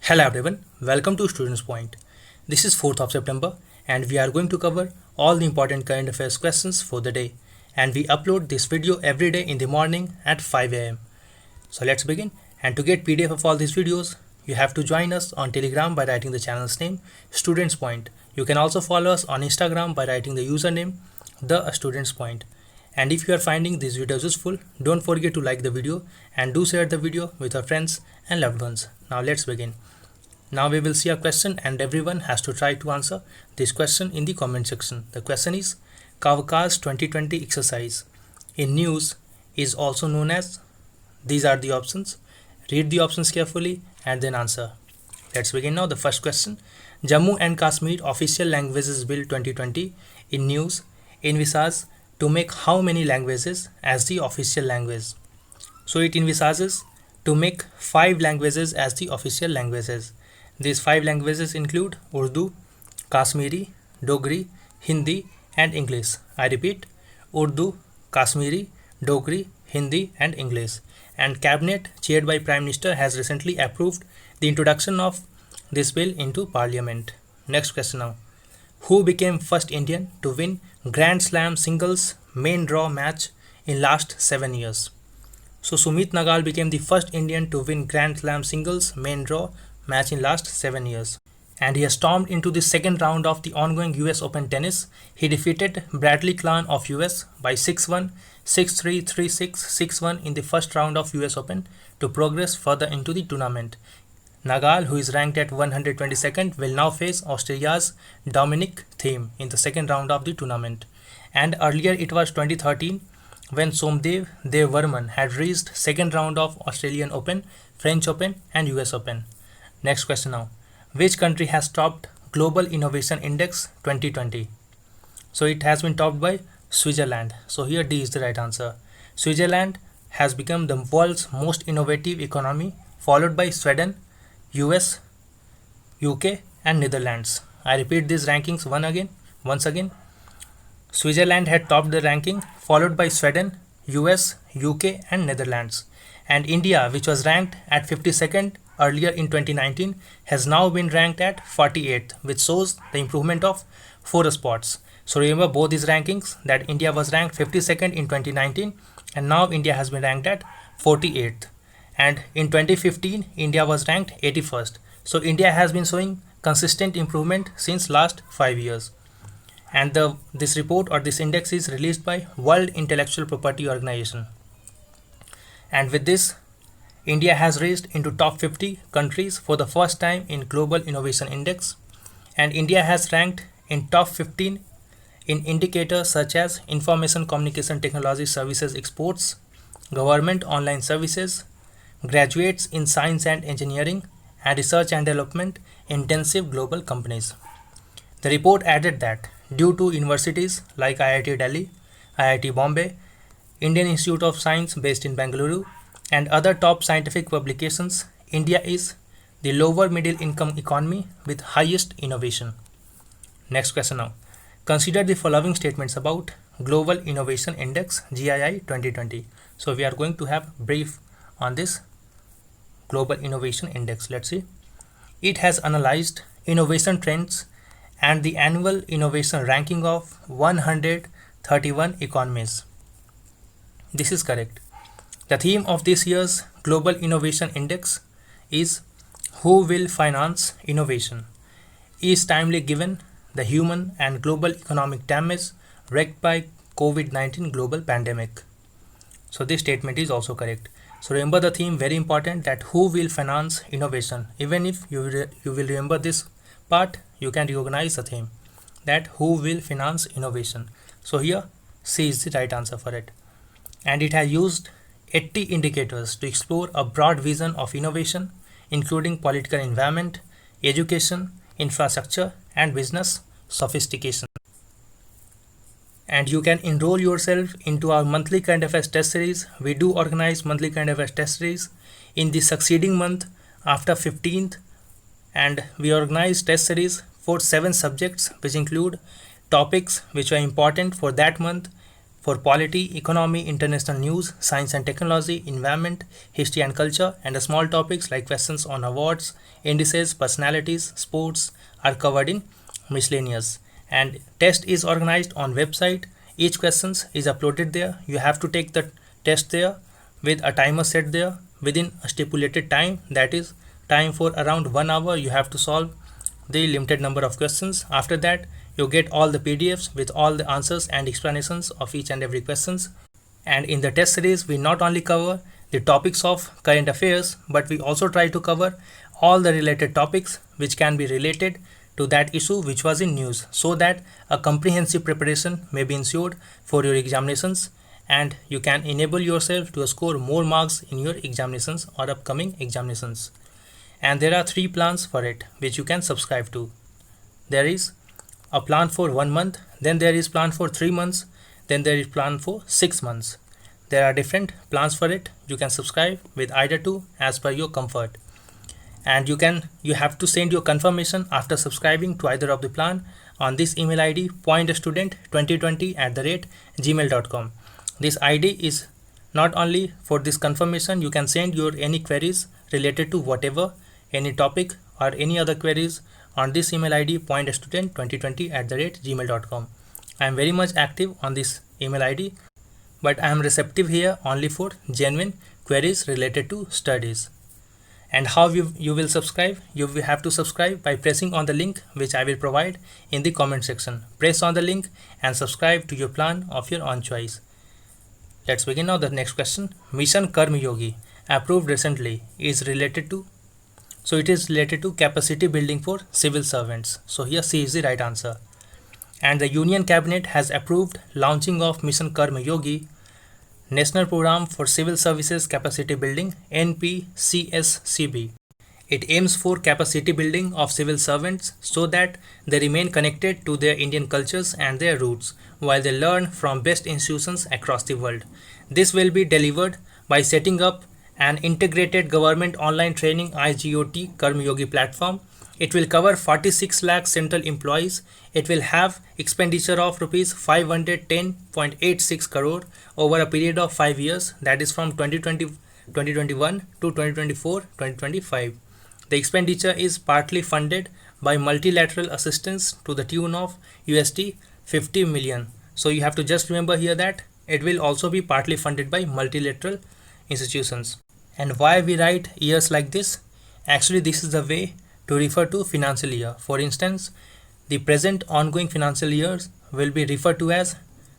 Hello everyone, welcome to Students Point. This is 4th of September and we are going to cover all the important current affairs questions for the day, and we upload this video every day in the morning at 5 am. So let's begin, and to get PDF of all these videos you have to join us on Telegram by writing the channel's name Students Point. You can also follow us on Instagram by writing the username The Students Point. And if you are finding these videos useful, don't forget to like the video and do share the video with your friends and loved ones. Now let's begin. Now we will see a question and everyone has to try to answer this question in the comment section. The question is Kavkaz 2020 exercise in news is also known as, these are the options. Read the options carefully and then answer. Let's begin now. The first question, Jammu and Kashmir Official Languages Bill 2020 in news envisages to make how many languages as the official language? So it envisages to make 5 languages as the official languages. These 5 languages include Urdu, Kashmiri, Dogri, Hindi and English. I repeat, Urdu, Kashmiri, Dogri, Hindi and English. And Cabinet chaired by Prime Minister has recently approved the introduction of this bill into Parliament. Next question now. Who became first Indian to win Grand Slam singles main draw match in last 7 years? So Sumit Nagal became the first Indian to win Grand Slam singles main draw match in last 7 years. And he has stormed into the second round of the ongoing US Open tennis. He defeated Bradley Clark of US by 6-1, 6-3, 3-6, 6-1 in the first round of US Open to progress further into the tournament. Nagal, who is ranked at 122nd, will now face Australia's Dominic Thiem in the second round of the tournament. And earlier it was 2013 when Somdev Devvarman had reached second round of Australian Open, French Open and US Open. Next question now. Which country has topped Global Innovation Index 2020? So it has been topped by Switzerland. So here D is the right answer. Switzerland has become the world's most innovative economy, followed by Sweden, US, UK and Netherlands. I repeat these rankings once again. Switzerland had topped the ranking, followed by Sweden, US, UK and Netherlands. And India, which was ranked at 52nd earlier in 2019, has now been ranked at 48th, which shows the improvement of 4 spots. So remember both these rankings, that India was ranked 52nd in 2019 and now India has been ranked at 48th. And in 2015 India was ranked 81st. So India has been showing consistent improvement since last 5 years. And this report or this index is released by World Intellectual Property Organization. And with this, India has reached into top 50 countries for the first time in Global Innovation Index, and India has ranked in top 15 in indicators such as Information Communication Technology Services Exports, Government Online Services, Graduates in Science and Engineering, and Research and Development Intensive Global Companies. The report added that due to universities like IIT Delhi, IIT Bombay, Indian Institute of Science based in Bengaluru, and other top scientific publications, India is the lower middle income economy with highest innovation. Next question now. Consider the following statements about Global Innovation Index GII 2020. So we are going to have brief on this Global Innovation Index. Let's see. It has analyzed innovation trends and the annual innovation ranking of 131 economies. This is correct. The theme of this year's Global Innovation Index is Who Will Finance Innovation? Is timely given the human and global economic damage wreaked by COVID-19 global pandemic. So this statement is also correct. So remember the theme, very important, that who will finance innovation. Even if you will remember this part, you can recognize the theme, that who will finance innovation. So here C is the right answer for it. And it has used 80 indicators to explore a broad vision of innovation, including political environment, education, infrastructure, and business sophistication. And you can enroll yourself into our monthly current affairs test series. We do organize monthly current affairs test series in the succeeding month after 15th, and we organize test series for 7 subjects, which include topics which are important for that month for polity, economy, international news, science and technology, environment, history and culture, and the small topics like questions on awards, indices, personalities, sports are covered in miscellaneous. And test is organized on website. Each questions is uploaded there. You have to take the test there with a timer set there within a stipulated time, that is time for around 1 hour. You have to solve the limited number of questions. After that, you get all the PDFs with all the answers and explanations of each and every questions. And in the test series, we not only cover the topics of current affairs, but we also try to cover all the related topics which can be related to that issue which was in news, so that a comprehensive preparation may be ensured for your examinations, and you can enable yourself to score more marks in your examinations or upcoming examinations. And there are 3 plans for it which you can subscribe to. There is a plan for 1 month, then there is plan for 3 months, then there is plan for 6 months. There are different plans for it. You can subscribe with either 2 as per your comfort. And you have to send your confirmation after subscribing to either of the plan on this email ID pointstudent2020@gmail.com. This ID is not only for this confirmation. You can send your any queries related to whatever, any topic or any other queries on this email ID pointstudent2020@gmail.com. I am very much active on this email ID, but I am receptive here only for genuine queries related to studies. And how you will subscribe? You will have to subscribe by pressing on the link which I will provide in the comment section. Press on the link and subscribe to your plan of your own choice. Let's begin now. The next question. Mission Karma Yogi, approved recently, is related to, so it is related to capacity building for civil servants. So here C is the right answer. And the Union Cabinet has approved launching of Mission Karma Yogi, National Program for Civil Services Capacity Building, NPCSCB. It aims for capacity building of civil servants so that they remain connected to their Indian cultures and their roots while they learn from best institutions across the world. This will be delivered by setting up an integrated government online training IGOT Karma Yogi platform. It will cover 46 lakh central employees. It will have expenditure of rupees 510.86 crore over a period of 5 years, that is from 2021 to 2024-2025. The expenditure is partly funded by multilateral assistance to the tune of USD 50 million. So you have to just remember here that it will also be partly funded by multilateral institutions. And why we write years like this? Actually, this is the way to refer to financial year. For instance, the present ongoing financial years will be referred to as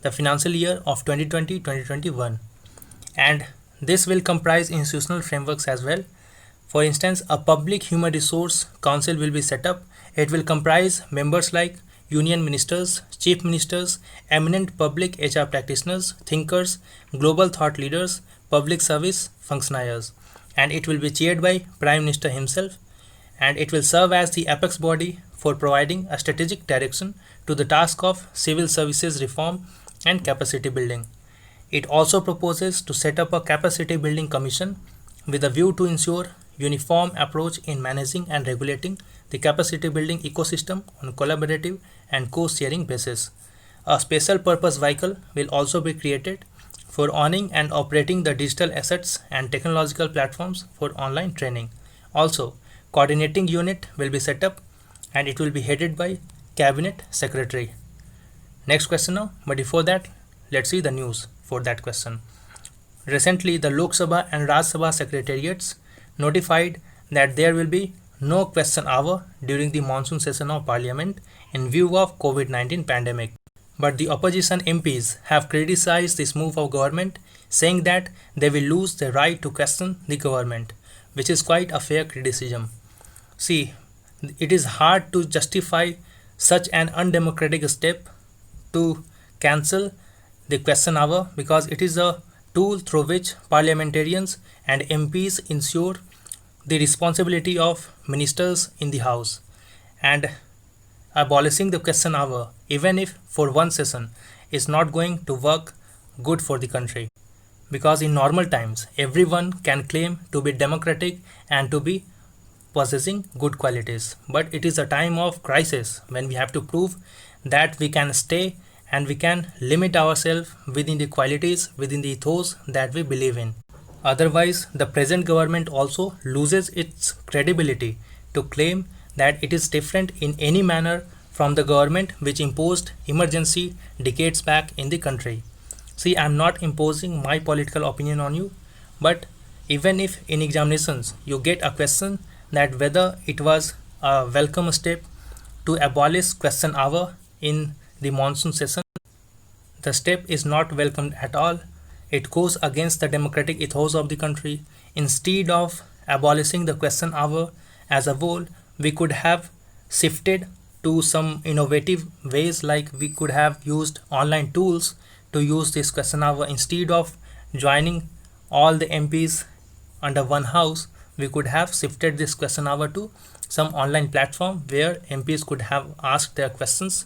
the financial year of 2020-2021, and this will comprise institutional frameworks as well. For instance, a public human resource council will be set up. It will comprise members like union ministers, chief ministers, eminent public HR practitioners, thinkers, global thought leaders, public service functionaries, and it will be chaired by Prime Minister himself, and it will serve as the apex body for providing a strategic direction to the task of civil services reform and capacity building. It also proposes to set up a capacity building commission with a view to ensure uniform approach in managing and regulating the capacity building ecosystem on collaborative and co-sharing basis. A special purpose vehicle will also be created for owning and operating the digital assets and technological platforms for online training. Also, coordinating unit will be set up and it will be headed by Cabinet Secretary. Next question now, but before that, let's see the news for that question. Recently, the Lok Sabha and Raj Sabha secretariats notified that there will be no question hour during the monsoon session of Parliament in view of COVID-19 pandemic. But the opposition MPs have criticized this move of government, saying that they will lose the right to question the government, which is quite a fair criticism. See, it is hard to justify such an undemocratic step to cancel the question hour, because it is a tool through which parliamentarians and MPs ensure the responsibility of ministers in the house. And abolishing the question hour, even if for one session, is not going to work good for the country, because in normal times everyone can claim to be democratic and to be possessing good qualities, but it is a time of crisis when we have to prove that we can stay and we can limit ourselves within the qualities, within the ethos that we believe in. Otherwise, the present government also loses its credibility to claim that it is different in any manner from the government which imposed emergency decades back in the country. See, I am not imposing my political opinion on you, but even if in examinations you get a question that whether it was a welcome step to abolish question hour in the monsoon session, the step is not welcomed at all. It goes against the democratic ethos of the country. Instead of abolishing the question hour as a whole, we could have shifted to some innovative ways, like we could have used online tools to use this question hour. Instead of joining all the MPs under one house, we could have shifted this question hour to some online platform where MPs could have asked their questions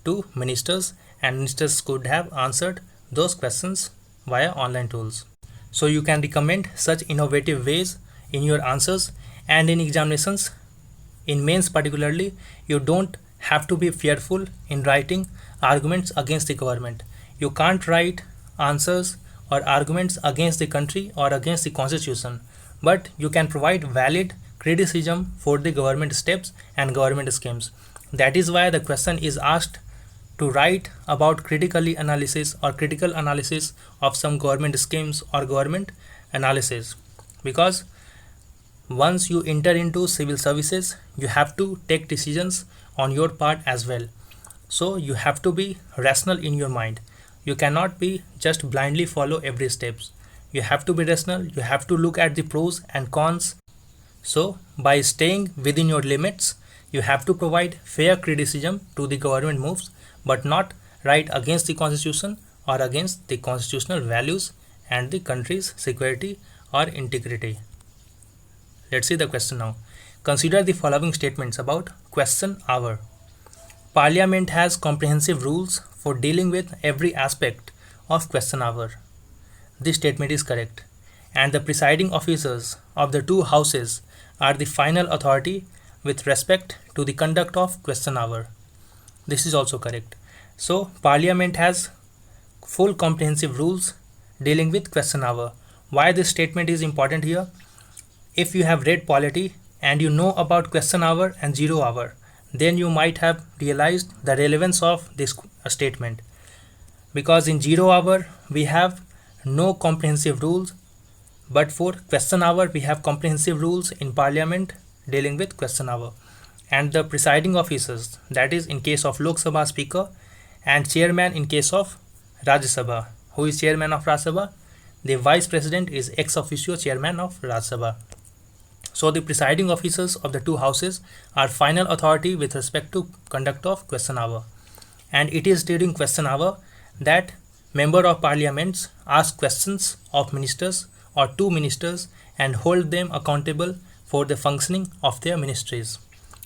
to ministers and ministers could have answered those questions via online tools. So you can recommend such innovative ways in your answers, and in examinations, in mains particularly, you don't have to be fearful in writing arguments against the government. You can't write answers or arguments against the country or against the constitution, but you can provide valid criticism for the government steps and government schemes. That is why the question is asked to write about critically analysis or critical analysis of some government schemes or government analysis, because once you enter into civil services, you have to take decisions on your part as well. So you have to be rational in your mind. You cannot be just blindly follow every steps. You have to be rational. You have to look at the pros and cons. So by staying within your limits, you have to provide fair criticism to the government moves, but not write against the constitution or against the constitutional values and the country's security or integrity. Let's see the question now. Consider the following statements about question hour. Parliament has comprehensive rules for dealing with every aspect of question hour. This statement is correct. And the presiding officers of the two houses are the final authority with respect to the conduct of question hour. This is also correct. So Parliament has full comprehensive rules dealing with question hour. Why this statement is important here? If you have read polity and you know about question hour and 0 hour, then you might have realized the relevance of this statement. Because in 0 hour we have no comprehensive rules, but for question hour we have comprehensive rules in Parliament dealing with question hour. And the presiding officers, that is in case of Lok Sabha Speaker and chairman in case of Rajya Sabha. Who is chairman of Rajya Sabha? The vice president is ex officio chairman of Rajya Sabha. So the presiding officers of the two houses are final authority with respect to conduct of question hour. And it is during question hour that member of parliaments ask questions of ministers or to ministers and hold them accountable for the functioning of their ministries.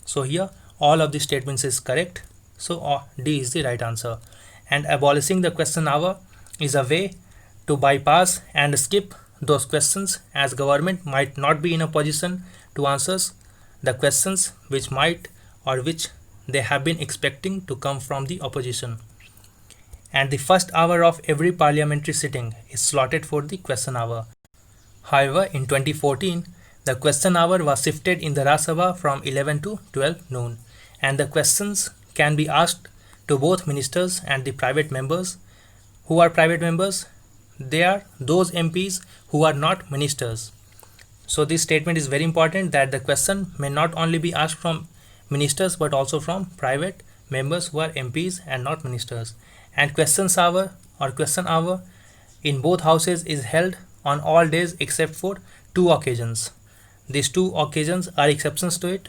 So here all of the statements is correct. So D is the right answer. And abolishing the question hour is a way to bypass and skip those questions, as government might not be in a position to answer the questions which might or which they have been expecting to come from the opposition. And the first hour of every parliamentary sitting is slotted for the question hour. However, in 2014, the question hour was shifted in the Rajya Sabha from 11 to 12 noon, and the questions can be asked to both ministers and the private members. Who are private members? They are those MPs who are not ministers. So this statement is very important, that the question may not only be asked from ministers but also from private members who are MPs and not ministers. And questions hour or question hour in both houses is held on all days except for 2 occasions. These 2 occasions are exceptions to it.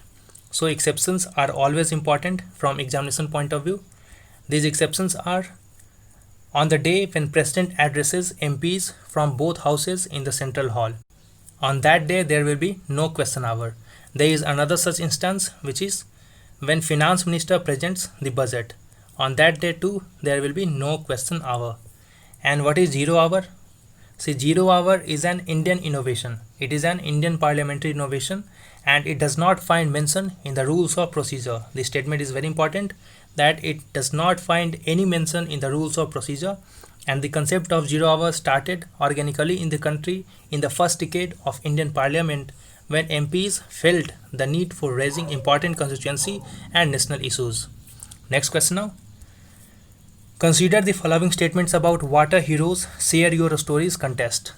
So exceptions are always important from examination point of view. These exceptions are on the day when President addresses MPs from both houses in the Central Hall. On that day there will be no question hour. There is another such instance, which is when Finance Minister presents the budget. On that day too there will be no question hour. And what is 0 hour? See, 0 hour is an Indian innovation. It is an Indian parliamentary innovation and it does not find mention in the rules of procedure. This statement is very important. that it does not find any mention in the rules of procedure, and the concept of 0 hours started organically in the country in the first decade of Indian Parliament when MPs felt the need for raising important constituency and national issues. Next question now. Consider the following statements about Water Heroes Share Your Stories contest.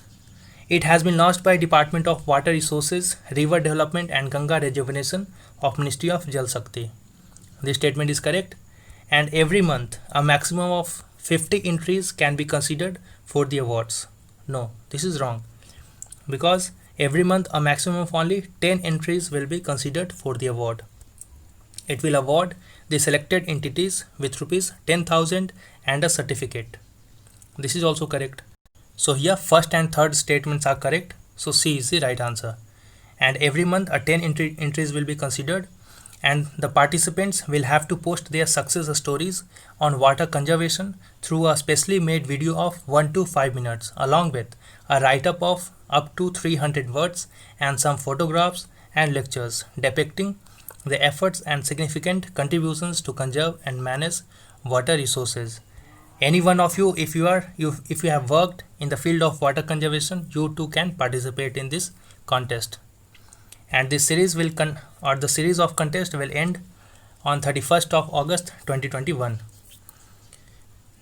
It has been launched by Department of Water Resources, River Development and Ganga Rejuvenation of Ministry of Jal Shakti. This statement is correct. And every month, a maximum of 50 entries can be considered for the awards. No, this is wrong. Because every month, a maximum of only 10 entries will be considered for the award. It will award the selected entities with rupees 10,000 and a certificate. This is also correct. So here first and third statements are correct. So C is the right answer. And every month a 10 entries will be considered, and the participants will have to post their success stories on water conservation through a specially made video of 1 to 5 minutes along with a write-up of up to 300 words and some photographs and lectures depicting the efforts and significant contributions to conserve and manage water resources. Any one of you, if you have worked in the field of water conservation, you too can participate in this contest. And this series the series of contest will end on 31st of August 2021.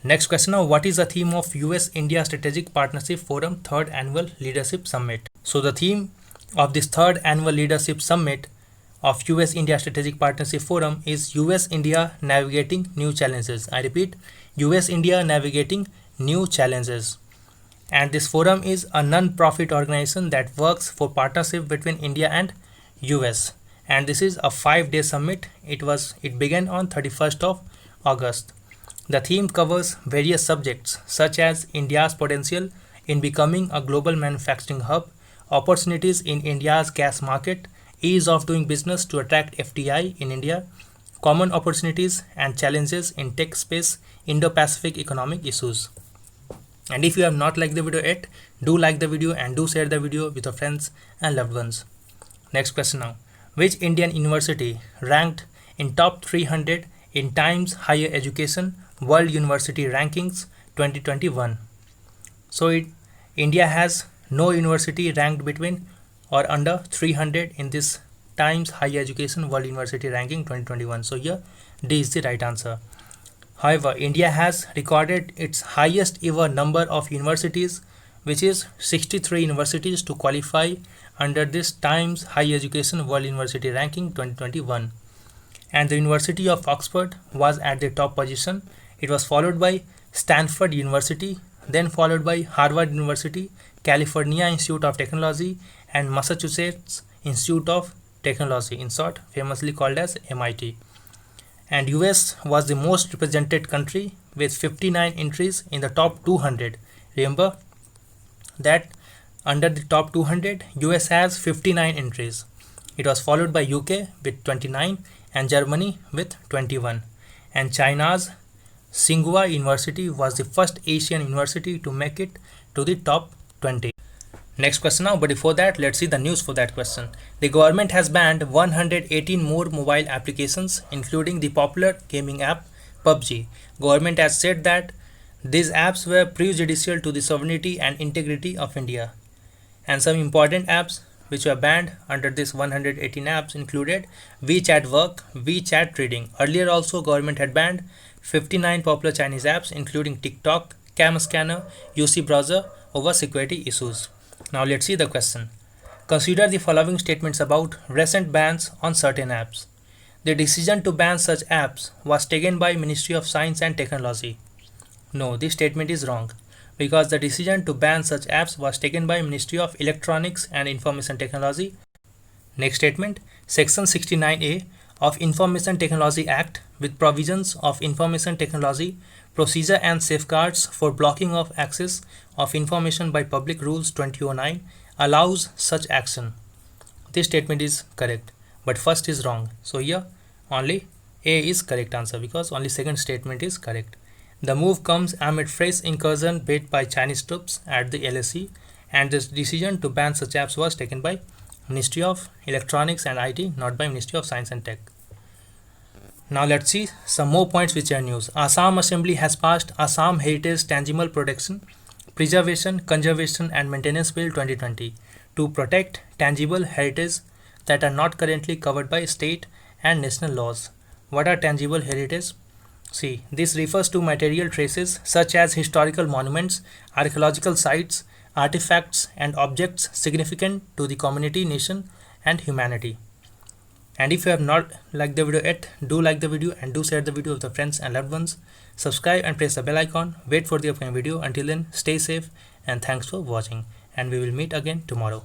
Next question now, what is the theme of US India Strategic Partnership Forum Third Annual Leadership Summit? So the theme of this third annual leadership summit of US India Strategic Partnership Forum is US India Navigating New Challenges. I repeat, US India Navigating New Challenges. And this forum is a non-profit organization that works for partnership between India and US. And this is a 5-day summit. It began on 31st of August. The theme covers various subjects such as India's potential in becoming a global manufacturing hub, opportunities in India's gas market, ease of doing business to attract FDI in India, common opportunities and challenges in tech space, Indo-Pacific economic issues. And if you have not liked the video yet, do like the video and do share the video with your friends and loved ones. Next question now. Which Indian university ranked in top 300 in Times Higher Education World University Rankings 2021? So India has no university ranked between or under 300 in this Times Higher Education World University Ranking 2021. So here D is the right answer. However, India has recorded its highest ever number of universities, which is 63 universities to qualify under this Times Higher Education World University Ranking 2021. And the University of Oxford was at the top position. It was followed by Stanford University, then followed by Harvard University, California Institute of Technology, and Massachusetts Institute of Technology, in short famously called as MIT. And US was the most represented country with 59 entries in the top 200. Remember that under the top 200, US has 59 entries. It was followed by UK with 29 and Germany with 21. And China's Tsinghua University was the first Asian university to make it to the top 20. Next question now, but before that, let's see the news for that question. The government has banned 118 more mobile applications, including the popular gaming app PUBG. Government has said that these apps were prejudicial to the sovereignty and integrity of India. And some important apps which were banned under this 118 apps included WeChat Work, WeChat Trading. Earlier also, government had banned 59 popular Chinese apps, including TikTok, Cam Scanner, UC Browser over security issues. Now let's see the question. Consider the following statements about recent bans on certain apps. The decision to ban such apps was taken by Ministry of Science and Technology. No, this statement is wrong, because the decision to ban such apps was taken by Ministry of Electronics and Information Technology. Next statement. Section 69A of Information Technology Act with provisions of Information Technology Procedure and Safeguards for Blocking of Access of Information by Public Rules 2009 allows such action. This statement is correct, but first is wrong. So here only A is correct answer, because only second statement is correct. The move comes amid fresh incursion made by Chinese troops at the LAC, and this decision to ban such apps was taken by Ministry of Electronics and IT, not by Ministry of Science and Tech. Now let's see some more points which are news. Assam Assembly has passed Assam Heritage Tangible Protection, Preservation, Conservation and Maintenance Bill 2020 to protect tangible heritage that are not currently covered by state and national laws. What are tangible heritage? See, this refers to material traces such as historical monuments, archaeological sites, artifacts, and objects significant to the community, nation, and humanity. And if you have not liked the video yet, do like the video and do share the video with your friends and loved ones. Subscribe and press the bell icon. Wait for the upcoming video. Until then, stay safe and thanks for watching. And we will meet again tomorrow.